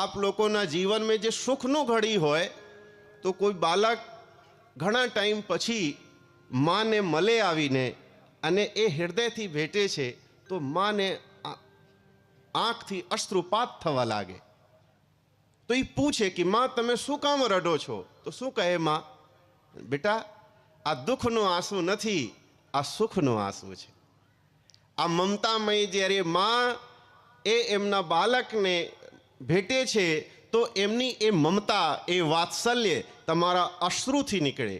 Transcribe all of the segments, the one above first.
आप लोगों जीवन में जो सुखनु घड़ी होय तो कोई बालक घणा टाइम पछी माँ ने मले आवीने अने ए हृदय थी भेटे छे तो माँ ने आँख थी अश्रुपात थवा लागे। तो ये पूछे कि माँ तमे शू काम रडो छो? तो शू कहे माँ, बेटा आ दुखनो आंसू नथी, आ सुखनो आंसू छे। आ ममतामयी ज्यारे माँ ए एमना बालकने भेटे छे तो एमनी ए ममता ए वात्सल्य तमारा अश्रुथी निकळे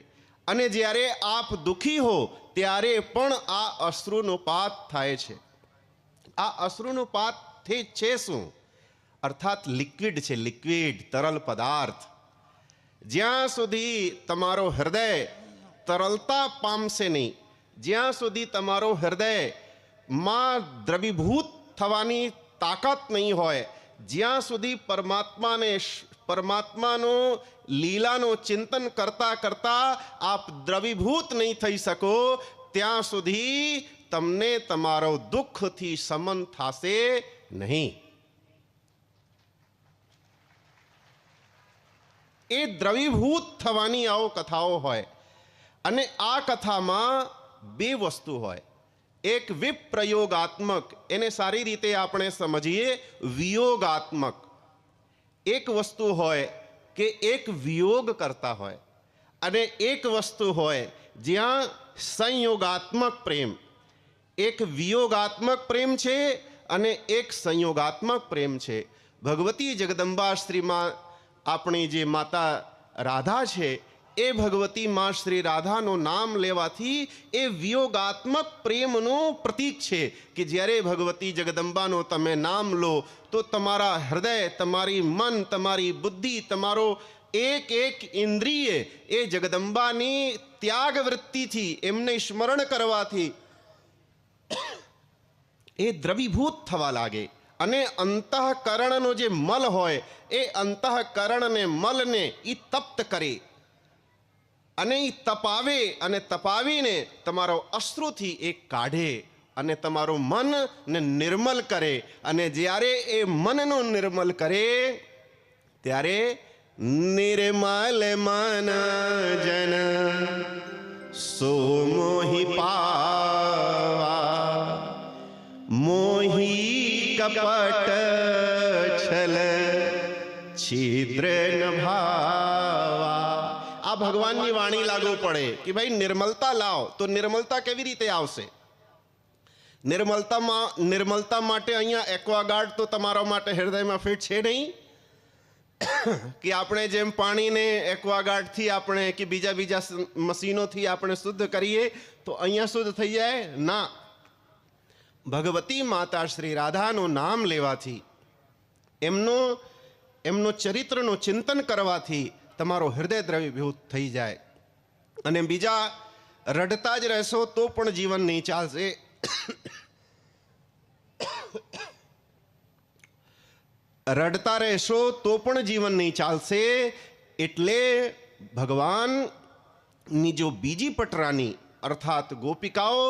अने ज्यारे आप दुखी हो त्यारे पण आ अश्रुनुपात थाय छे। आ अश्रुनुपात थे छे शुं? अर्थात लिक्विड छे, लिक्विड तरल पदार्थ। ज्यां सुधी तमारो हृदय तरलता पामशे नहीं, ज्यां सुधी तमारो हृदय मां द्रवीभूत थवानी ताकत नहीं होय, ज्यां सुधी परमात्मानो लीलानो चिंतन करता करता आप द्रवीभूत नहीं थई सको त्यां सुधी तमने तमारो दुख थी समन थासे नहीं। ए द्रवीभूत थवानी आओ कथाओ होय अने आ कथामां बे वस्तु होय। एक विप्रयोगात्मक, एने सारी रीते आपणे समझीए वियोगात्मक। एक वस्तु होय कि एक वियोग करता होय अने एक वस्तु होय ज्यां संयोगात्मक प्रेम। एक वियोगात्मक प्रेम छे अने एक संयोगात्मक प्रेम छे। भगवती जगदंबा श्री मां आपणी जे माता राधा छे ए भगवती मां श्री राधानो नाम लेवाथी ए वियोगात्मक प्रेमनो प्रतीक छे कि ज्यारे भगवती जगदंबानो तमे नाम लो तो तमारा हृदय, तमारी मन, तमारी बुद्धि, तमारो एक एक इंद्रिय ए जगदंबानी त्याग वृत्ति थी एमने स्मरण करवाथी ए द्रवीभूत थवा लागे अने अंतःकरणनो जे मल होय ए अंतःकरणने मलने ई तप्त करे अने ई तपावे अने तपावीने तमारो अश्रुथी एक काढे अने तमारो मन ने निर्मल करे अने ज्यारे ए मननो निर्मल करे त्यारे निर्मल मन जन सो मोहि पावा मोहि कपट छल छिद्र न भावा। आ भगवान की वाणी लागू पड़े कि भाई निर्मलता लाओ तो निर्मलता केवी रीते आवशे? निर्मलता माटे अहींया एक्वागार्ड तो तमारा माटे हृदय में फिट छे नहीं कि आपणे जेम पानी ने एक्वागार्ड थी आपणे कि बीजा बीजा मशीनों थी आपणे शुद्ध करिए तो अहींया शुद्ध थई जाए ना। भगवती माता श्री राधानो नाम लेवाथी एमनो चरित्रनो चिंतन करवाथी तमारो हृदय द्रवीभूत थई जाए अने बीजा रडता ज रहेशो तो पण जीवन नहीं चालशे। रडता रहेशो तो पण जीवन नहीं चालशे एटले भगवान नी जो बीजी पटरानी अर्थात गोपिकाओ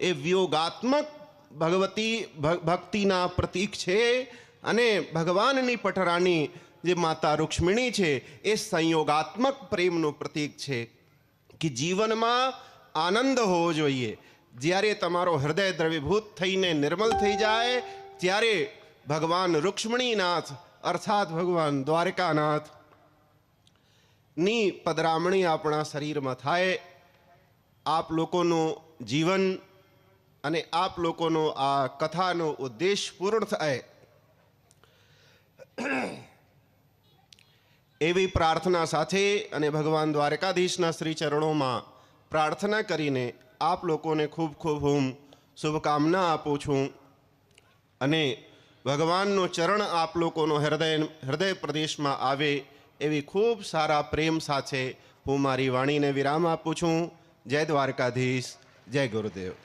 ए वियोगात्मक भगवती भक्तिना प्रतीक छे अने भगवाननी पटरानी जे माता रुक्मिणी छे ए संयोगात्मक प्रेमनो प्रतीक छे कि जीवन में आनंद होवो जोईए। ज्यारे तमारो हृदय द्रवीभूत थईने निर्मल थई जाए त्यारे भगवान रुक्मिणीनाथ अर्थात भगवान द्वारकानाथ नी पधरामणी आपणा शरीर में थाय। आप लोकोनो जीवन अने आप लोकोनो आ कथानो उद्देश्य पूर्ण थाय एवी प्रार्थना साथे अने भगवान द्वारकाधीशना श्री चरणों में प्रार्थना करीने आप लोगों ने खूब खूब हूँ शुभकामना आपू छूँ अने भगवाननो चरण आप लोगों हृदय प्रदेश में आवे एवी खूब सारा प्रेम साथे हूँ मारी वाणी ने विराम आपू छूँ। जय द्वारकाधीश, जय गुरुदेव।